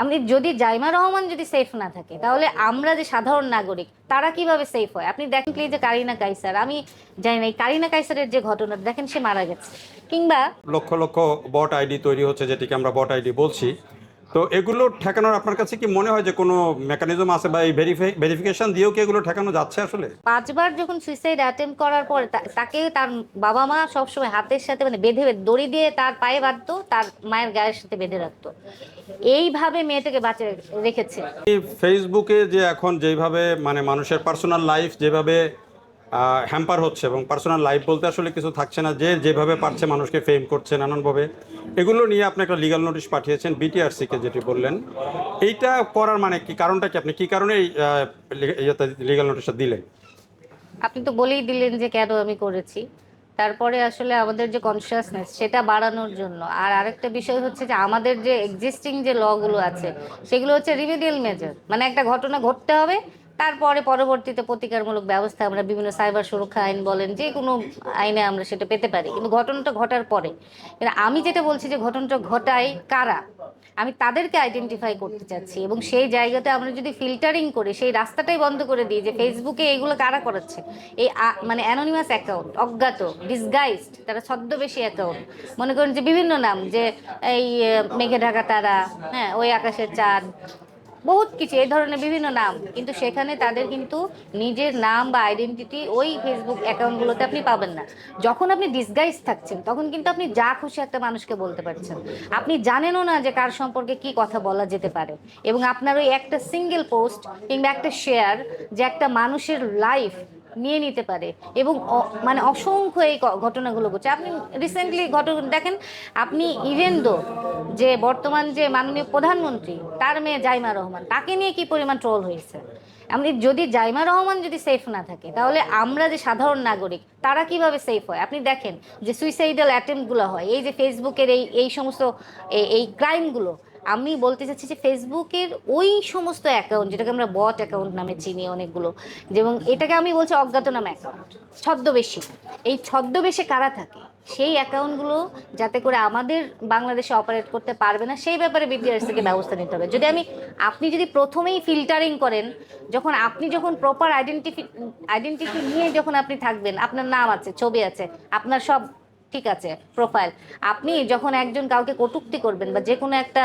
আমি যদি জাইমা রহমান যদি সেফ না থাকে তাহলে আমরা যে সাধারণ নাগরিক তারা কিভাবে সেফ হয়? আপনি দেখেন প্লিজ যে কারিনা কাইসার, আমি জানি না এই কারিনা কাইসারের যে ঘটনা দেখেন, সে মারা গেছে, কিংবা লক্ষ লক্ষ বট আইডি তৈরি হচ্ছে, যেটিকে আমরা বট আইডি বলছি। তো এগুলো ঠেকানোর আপনার কাছে কি মনে হয় যে কোনো মেকানিজম আছে, বা এই ভেরিফিকেশন দিয়েও কি এগুলো ঠেকানো যাচ্ছে আসলে? 5বার যখন সুইসাইড অ্যাটেম্প করার পরে তাকে তার বাবা মা সবসময় হাতের সাথে মানে বেঁধে দড়ি দিয়ে তার পায়ে বাঁধতো, তার মায়ের গায়ের সাথে বেঁধে রাখতো, এইভাবে মেয়েটাকে বাঁচিয়ে রেখেছে। ফেসবুকে যে এখন যেভাবে মানে মানুষের পার্সোনাল লাইফ যেভাবে হ্যাম্পার হচ্ছে, এবং পার্সোনাল লাইফ বলতে আসলে কিছু থাকছে না, যে যেভাবে পারছে মানুষকে ফেম করছে নানানভাবে, এগুলো নিয়ে আপনি একটা লিগ্যাল নোটিশ পাঠিয়েছেন বিটিআরসিকে, যেটি বললেন। এইটা করার মানে কি, কারণটা কি, আপনি কি কারণে এই লিগ্যাল নোটিশটা দিলেন? আপনি তো বলেই দিলেন যে কেন আমি করেছি। তারপরে আসলে আমাদের যে কনসিয়াসনেস সেটা বাড়ানোর জন্য। আর আরেকটা বিষয় হচ্ছে যে আমাদের যে এক্সিস্টিং যে লগুলো আছে সেগুলো হচ্ছে রিমেডিয়াল মেজার, মানে একটা ঘটনা ঘটতে হবে, তারপরে পরবর্তীতে প্রতিকারমূলক ব্যবস্থা আমরা বিভিন্ন সাইবার সুরক্ষা আইন বলেন, যে কোনো আইনে আমরা সেটা পেতে পারি, কিন্তু ঘটনাটা ঘটার পরে। কিন্তু আমি যেটা বলছি যে ঘটনাটা ঘটায় কারা, আমি তাদেরকে আইডেন্টিফাই করতে চাচ্ছি, এবং সেই জায়গাতে আমরা যদি ফিল্টারিং করে সেই রাস্তাটাই বন্ধ করে দিই যে ফেসবুকে এগুলো কারা করাচ্ছে, এই মানে অ্যানোনিমাস অ্যাকাউন্ট, অজ্ঞাত, ডিসগাইজড, তারা ছদ্মবেশী অ্যাকাউন্ট, মনে করেন যে বিভিন্ন নাম, যে এই মেঘে ঢাকা তারা, হ্যাঁ ওই আকাশের চাঁদ, বহুত কিছু এই ধরনের বিভিন্ন নাম, কিন্তু সেখানে তাদের কিন্তু নিজের নাম বা আইডেন্টিটি ওই ফেসবুক অ্যাকাউন্টগুলোতে আপনি পাবেন না। যখন আপনি ডিসগাইজ থাকছেন তখন কিন্তু আপনি যা খুশি একটা মানুষকে বলতে পারছেন, আপনি জানেনও না যে কার সম্পর্কে কি কথা বলা যেতে পারে, এবং আপনার ওই একটা সিঙ্গেল পোস্ট কিংবা একটা শেয়ার যে একটা মানুষের লাইফ নিয়ে নিতে পারে, এবং মানে অসংখ্য এই ঘটনাগুলো ঘটছে। আপনি রিসেন্টলি ঘটনা দেখেন, আপনি ইভেন দো যে বর্তমান যে মাননীয় প্রধানমন্ত্রী তার মেয়ে জাইমা রহমান, তাকে নিয়ে কি পরিমাণ ট্রোল হয়েছে। আপনি যদি জাইমা রহমান যদি সেফ না থাকে তাহলে আমরা যে সাধারণ নাগরিক তারা কিভাবে সেফ হয়? আপনি দেখেন যে সুইসাইডাল অ্যাটেম্পটগুলো হয়, এই যে ফেসবুকের এই এই সমস্ত এই ক্রাইমগুলো, আমি বলতে চাচ্ছি যে ফেসবুকের ওই সমস্ত অ্যাকাউন্ট যেটাকে আমরা বট অ্যাকাউন্ট নামে চিনি অনেকগুলো, যেমন এটাকে আমি বলছি অজ্ঞাতনামা অ্যাকাউন্ট, ছদ্মবেশী, এই ছদ্মবেশে কারা থাকে সেই অ্যাকাউন্টগুলো যাতে করে আমাদের বাংলাদেশে অপারেট করতে পারবে না সেই ব্যাপারে বিটিআরসিকে ব্যবস্থা নিতে হবে। যদি আপনি যদি প্রথমেই ফিল্টারিং করেন, যখন প্রপার আইডেন্টিটি নিয়ে যখন আপনি থাকবেন, আপনার নাম আছে, ছবি আছে, আপনার সব ঠিক আছে, প্রোফাইল, আপনি যখন একজন কাউকে কটূক্তি করবেন বা যে কোনো একটা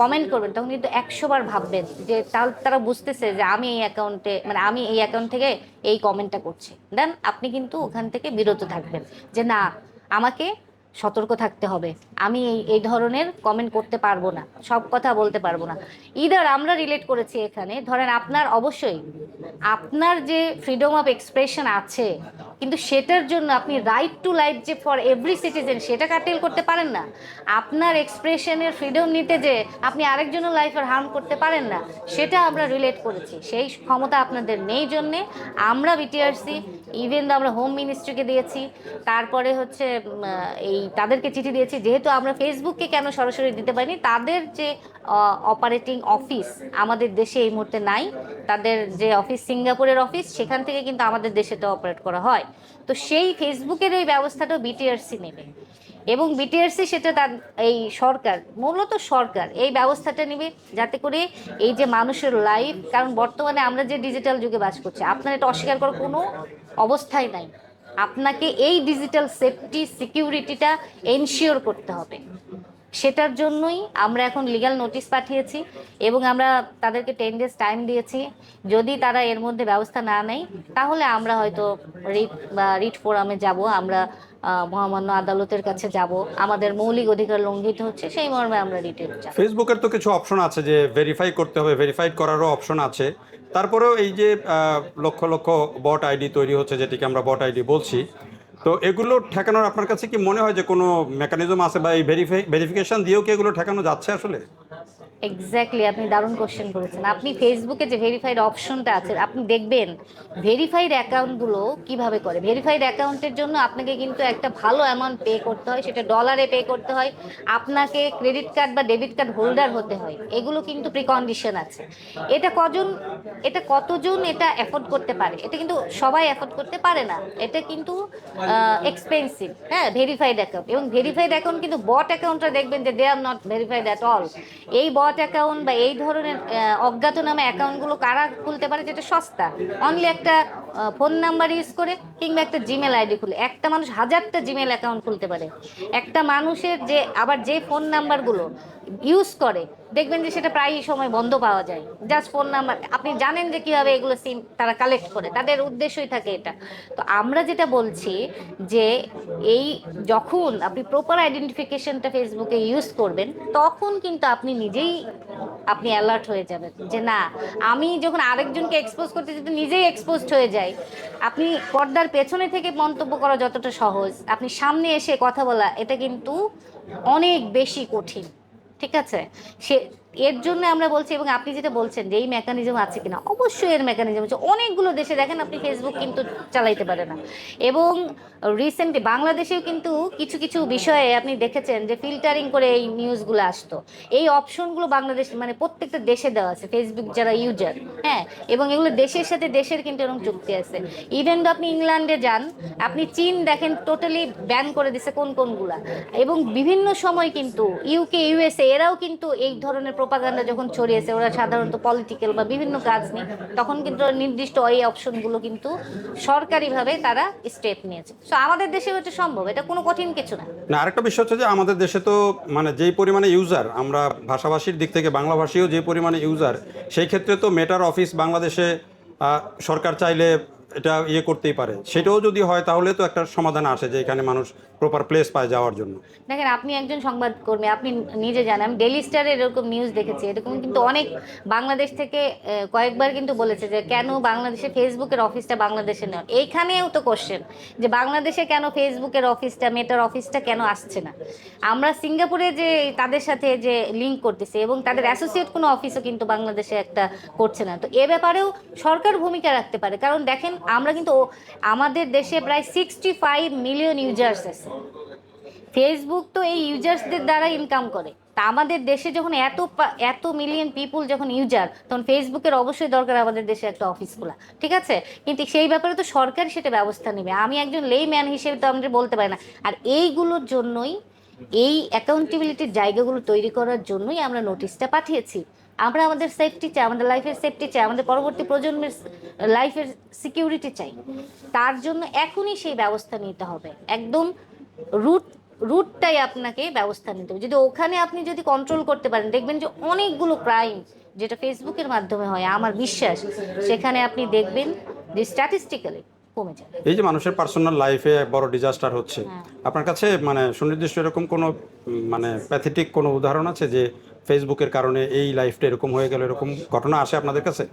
কমেন্ট করবেন তখন কিন্তু 100 বার ভাববেন যে তারা বুঝতেছে যে আমি এই অ্যাকাউন্টে মানে আমি এই অ্যাকাউন্ট থেকে এই কমেন্টটা করছি, দেন আপনি কিন্তু ওখান থেকে বিরত থাকবেন, যে না, আমাকে সতর্ক থাকতে হবে, আমি এই এই ধরনের কমেন্ট করতে পারবো না, সব কথা বলতে পারবো না। ইদার আমরা রিলেট করেছি এখানে, ধরেন আপনার অবশ্যই আপনার যে ফ্রিডম অফ এক্সপ্রেশন আছে, কিন্তু সেটার জন্য আপনি রাইট টু লাইফ যে ফর এভরি সিটিজেন সেটা কাটেল করতে পারেন না। আপনার এক্সপ্রেশনের ফ্রিডম নিতে যে আপনি আরেকজনের লাইফের হার্ম করতে পারেন না, সেটা আমরা রিলেট করেছি, সেই ক্ষমতা আপনাদের নেই জন্যে আমরা বিটিআরসি ইভেন আমরা হোম মিনিস্ট্রিকে দিয়েছি, তারপরে হচ্ছে এই তাদেরকে চিঠি দিয়েছি, যেহেতু আমরা ফেসবুককে কেন সরাসরি দিতে পারিনি, তাদের যে অপারেটিং অফিস আমাদের দেশে এই মুহূর্তে নাই, তাদের যে অফিস সিঙ্গাপুরের অফিস, সেখান থেকে কিন্তু আমাদের দেশেটা অপারেট করা হয়, তো সেই ফেসবুকের এই ব্যবস্থাটাও বিটিআরসি নেবে, এবং বিটিআরসি সেটা তার এই সরকার, মূলত সরকার এই ব্যবস্থাটা নেবে যাতে করে এই যে মানুষের লাইফ, কারণ বর্তমানে আমরা যে ডিজিটাল যুগে বাস করছি, আপনার এটা অস্বীকার করার কোনো অবস্থাই নাই, আপনাকে এই ডিজিটাল সেফটি সিকিউরিটিটা এনশিওর করতে হবে। সেটার জন্যই আমরা এখন লিগ্যাল নোটিশ পাঠিয়েছি, এবং আমরা তাদেরকে 10 ডেজ টাইম দিয়েছি, যদি তারা এর মধ্যে ব্যবস্থা না নেয় তাহলে আমরা হয়তো রিট ফোরামে যাব, আমরা মহামান্য আদালতের কাছে যাব, আমাদের মৌলিক অধিকার লঙ্ঘিত হচ্ছে সেই মর্মে আমরা রিটে যাব। ফেসবুকের তো কিছু অপশন আছে যে ভেরিফাই করতে হবে, ভেরিফাইড করারও অপশন আছে। তারপরেও এই যে লক্ষ লক্ষ বট আইডি তৈরি হচ্ছে, যেটিকে আমরা বট আইডি বলছি, তো এগুলো ঠেকানোর আপনার কাছে কি মনে হয় যে কোনো মেকানিজম আছে, বা এই ভেরিফিকেশন দিয়েও কি এগুলো ঠেকানো যাচ্ছে আসলে? এক্স্যাক্টলি, আপনি দারুণ কোশ্চেন করেছেন। আপনি ফেসবুকে যে ভেরিফাইড অপশনটা আছে আপনি দেখবেন, ভেরিফাইড অ্যাকাউন্টগুলো কিভাবে করে। ভেরিফাইড অ্যাকাউন্টের জন্য আপনাকে কিন্তু একটা ভালো অ্যামাউন্ট পে করতে হয়, সেটা ডলারে পে করতে হয়, আপনাকে ক্রেডিট কার্ড বা ডেবিট কার্ড হোল্ডার হতে হয়, এগুলো কিন্তু প্রিকন্ডিশন আছে। এটা কজন এটা কতজন এটা অ্যাফোর্ড করতে পারে, এটা কিন্তু সবাই অ্যাফোর্ড করতে পারে না, এটা কিন্তু এক্সপেন্সিভ, হ্যাঁ, ভেরিফাইড অ্যাকাউন্ট। এবং ভেরিফাইড অ্যাকাউন্ট কিন্তু বট অ্যাকাউন্টটা দেখবেন যে they are not verified at all. এই বট অ্যাকাউন্ট বা এই ধরনের অজ্ঞাতনামা অ্যাকাউন্টগুলো কারা খুলতে পারে, যেটা সস্তা, অনলি একটা ফোন নাম্বার ইউজ করে কিংবা একটা জিমেল আইডি খুলে। একটা মানুষ হাজারটা জিমেল অ্যাকাউন্ট খুলতে পারে। একটা মানুষের যে আবার যে ফোন নাম্বারগুলো ইউজ করে দেখবেন যে সেটা প্রায়ই সময় বন্ধ পাওয়া যায়। জাস্ট ফোন নাম্বার, আপনি জানেন যে কিভাবে এগুলো সিম তারা কালেক্ট করে, তাদের উদ্দেশ্যই থাকে এটা। তো আমরা যেটা বলছি যে এই যখন আপনি প্রপার আইডেন্টিফিকেশনটা ফেসবুকে ইউজ করবেন, তখন কিন্তু আপনি নিজেই আপনি অ্যালার্ট হয়ে যাবেন যে না, আমি যখন আরেকজনকে এক্সপোজ করতে যদি নিজেই এক্সপোজড হয়ে যাই। আপনি পর্দার পেছনে থেকে মন্তব্য করা যতটা সহজ, আপনি সামনে এসে কথা বলা এটা কিন্তু অনেক বেশি কঠিন। ঠিক আছে, সে এর জন্য আমরা বলছি। এবং আপনি যেটা বলছেন যে এই মেকানিজম আছে কিনা, অবশ্যই এর মেকানিজম আছে। অনেকগুলো দেশে দেখেন আপনি ফেসবুক কিন্তু চালাইতে পারে না। এবং রিসেন্টলি বাংলাদেশেও কিন্তু কিছু কিছু বিষয়ে আপনি দেখেছেন যে ফিল্টারিং করে এই নিউজগুলো আসতো। এই অপশনগুলো বাংলাদেশ মানে প্রত্যেকটা দেশে দেওয়া আছে, ফেসবুক যারা ইউজার, হ্যাঁ। এবং এগুলো দেশের সাথে দেশের কিন্তু এরকম চুক্তি আছে। ইভেন তো আপনি ইংল্যান্ডে যান, আপনি চীন দেখেন টোটালি ব্যান করে দিছে কোন কোনগুলা। এবং বিভিন্ন সময় কিন্তু ইউকে, ইউএসএ এরাও কিন্তু এই ধরনের প্রোপাগান্ডা যখন ছড়িয়েছে, ওরা সাধারণত পলিটিক্যাল বা বিভিন্ন কাজ নিয়ে, তখন কিন্তু নির্দিষ্ট এই অপশনগুলো কিন্তু সরকারিভাবে তারা স্টেপ নিয়েছে। সো আমাদের দেশে হচ্ছে সম্ভব, এটা কোনো কঠিন কিছু না। না, আরেকটা বিষয় হচ্ছে যে আমাদের দেশে তো মানে যেই পরিমাণে ইউজার, আমরা ভাষাভাষীর দিক থেকে বাংলাভাষীও যে পরিমাণে ইউজার, সেই ক্ষেত্রে তো মেটার অফিস বাংলাদেশে সরকার চাইলে এটা ইয়ে করতেই পারে। সেটাও যদি হয় তাহলে তো একটা সমাধান আসে যে এখানে মানুষ প্রপার প্লেস পায় যাওয়ার জন্য। দেখেন, আপনি একজন সংবাদকর্মী, আপনি নিজে জানেন, আমি ডেইলি স্টারে এরকম নিউজ দেখেছি। এরকম কিন্তু অনেক বাংলাদেশ থেকে কয়েকবার কিন্তু বলেছে যে কেন বাংলাদেশে ফেসবুকের অফিসটা বাংলাদেশে নেই। এইখানেও তো কোশ্চেন যে বাংলাদেশে কেন ফেসবুকের অফিসটা, মেটার অফিসটা কেন আসছে না। আমরা সিঙ্গাপুরে যে তাদের সাথে যে লিঙ্ক করতেছি, এবং তাদের অ্যাসোসিয়েট কোনো অফিসও কিন্তু বাংলাদেশে একটা করছে না। তো এ ব্যাপারেও সরকার ভূমিকা রাখতে পারে। কারণ দেখেন, আমরা কিন্তু আমাদের দেশে প্রায় 65 মিলিয়ন ইউজার্স আছে। ফেসবুক তো এই ইউজার্সদের দ্বারা ইনকাম করে। তা আমাদের দেশে যখন এত মিলিয়ন পিপুল যখন ইউজার, তখন ফেসবুকের অবশ্যই দরকার আমাদের দেশে একটা অফিস খোলা। ঠিক আছে, কিন্তু সেই ব্যাপারে তো সরকার সেটা ব্যবস্থা নেবে। আমি একজন লেম্যান হিসেবে তো আমাদের বলতে পারি না। আর এইগুলোর জন্যই, এই অ্যাকাউন্টেবিলিটির জায়গাগুলো তৈরি করার জন্যই আমরা নোটিশটা পাঠিয়েছি। আমরা আমাদের সেফটি চাই, আমাদের লাইফের সেফটি চাই, আমাদের পরবর্তী প্রজন্মের লাইফের সিকিউরিটি চাই। তার জন্য এখনই সেই ব্যবস্থা নিতে হবে। একদম রুটটাই আপনাকে ব্যবস্থা নিতে হবে। যদি ওখানে আপনি যদি কন্ট্রোল করতে পারেন, দেখবেন যে অনেকগুলো ক্রাইম যেটা ফেসবুকের মাধ্যমে হয়, আমার বিশ্বাস সেখানে আপনি দেখবেন যে স্ট্যাটিস্টিক্যালি কমে যাবে। এই যে মানুষের পার্সোনাল লাইফে বড় ডিজাস্টার হচ্ছে, আপনার কাছে মানে সুনির্দিষ্ট এরকম কোনো মানে প্যাথেটিক কোনো উদাহরণ আছে যে ফেসবুকের কারণে এই লাইফটা এরকম হয়ে গেল, এরকম ঘটনা আসে আপনাদের কাছে?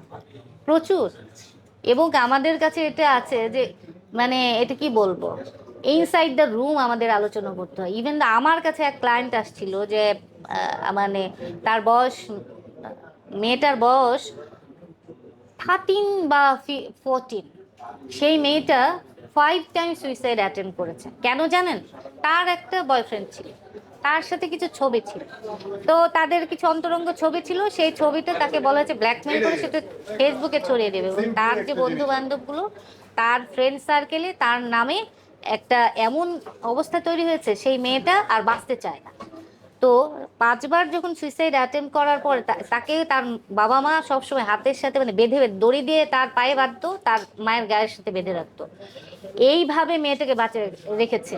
প্রচুর। এবং আমাদের কাছে এটা আছে যে মানে এটা কি বলবো, ইনসাইড দ্য রুম আমাদের আলোচনা করতে হয়। ইভেন আমার কাছে এক ক্লায়েন্ট আসছিল যে মানে তার বয়স, মেয়েটার বয়স 13 বা 14। সেই মেয়েটা 5 টাইমস সুইসাইড অ্যাটেম্প করেছে। কেন জানেন? তার একটা বয়ফ্রেন্ড ছিল, তার সাথে কিছু ছবি ছিল। তো তাদের কিছু অন্তরঙ্গ ছবি ছিল, সেই ছবিটা তাকে বলা হয়েছে ব্ল্যাকমেল করে সেটা ফেসবুকে ছড়িয়ে দেবে। এবং তার যে বন্ধু বান্ধবগুলো, তার ফ্রেন্ড সার্কেলে তার নামে একটা এমন অবস্থা তৈরি হয়েছে, সেই মেয়েটা আর বাঁচতে চায় না। তো 5বার যখন সুইসাইড অ্যাটেম্প করার পর তাকে তার বাবা মা সবসময় হাতের সাথে মানে বেঁধে দড়ি দিয়ে তার পায়ে বাঁধতো, তার মায়ের গায়ের সাথে বেঁধে রাখতো। এইভাবে মেয়েটাকে বাঁচিয়ে রেখেছে।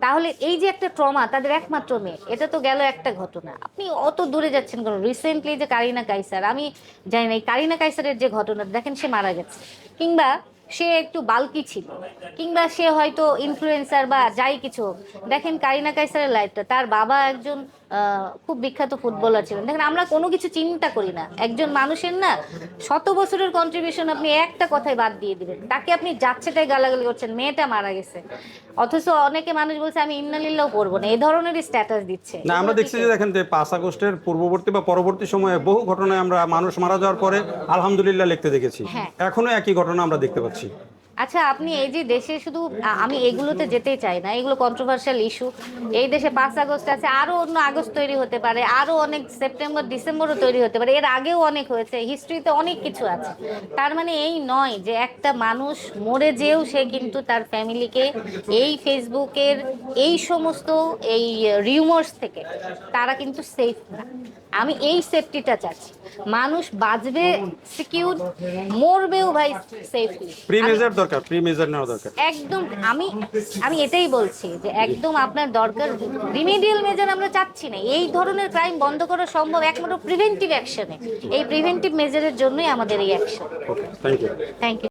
তাহলে এই যে একটা ট্রমা, তাদের একমাত্র মেয়ে, এটা তো গেল একটা ঘটনা। আপনি অত দূরে যাচ্ছেন কেন? রিসেন্টলি যে কারিনা কাইসার, আমি জানি না এই কারিনা কাইসারের যে ঘটনা, দেখেন সে মারা গেছে, কিংবা সে একটু বাল্কি ছিল, কিংবা সে হয়তো ইনফ্লুয়েন্সার বা যাই কিছু হোক। দেখেন কারিনা কাইসারের লাইফটা, তার বাবা একজন খুব বিখ্যাত ফুটবলার ছিলেন। দেখেন আমরা কোনো কিছু চিন্তা করি না, একজন মানুষের না 100 বছরের কন্ট্রিবিউশন আপনি একটা কথায় বাদ দিয়ে দিবেন, তাকে আপনি যাচ্ছে তাই গালাগালি করছেন, মেয়েটা মারা গেছে। অথচ অনেকে মানুষ বলছে আমি ইন্নালিল্লাহ পড়বো না, এই ধরনের স্ট্যাটাস দিচ্ছে। না, আমরা দেখছি যে দেখেন যে 5 আগস্টের পূর্ববর্তী বা পরবর্তী সময়ে বহু ঘটনায় আমরা মানুষ মারা যাওয়ার পরে আলহামদুলিল্লাহ লিখতে দেখেছি। হ্যাঁ। এখনো একই ঘটনা আমরা দেখতে পাচ্ছি। আচ্ছা, আপনি এই যে দেশে শুধু আমি এগুলোতে যেতেই চাই না, এগুলো কন্ট্রোভার্সিয়াল ইস্যু। এই দেশে 5 আগস্ট আছে, আরো অন্য আগস্ট তৈরি হতে পারে, আরো অনেক সেপ্টেম্বর ডিসেম্বরও তৈরি হতে পারে, এর আগেও অনেক হয়েছে, হিস্ট্রিতে অনেক কিছু আছে। তার মানে এই নয় যে একটা মানুষ মরে যেও সে কিন্তু তার ফ্যামিলিকে এই ফেসবুকের এই সমস্ত এই রিউমার্স থেকে তারা কিন্তু সেফ না। আমি এই সেফটিটা চাচ্ছি, মানুষ বাঁচবে সিকিউর, মরবেও ভাই সেফলি। প্রি মেজার দরকার, প্রি মেজার নেওয়া দরকার। একদম আমি আমি এটাই বলছি যে একদম আপনার দরকার রিমেডিয়াল মেজার আমরা চাচ্ছি না। এই ধরনের ক্রাইম বন্ধ করা সম্ভব একমাত্র প্রিভেন্টিভ অ্যাকশনে। এই প্রিভেন্টিভ মেজারের জন্যই আমাদের এই action. Okay, thank you. Thank you.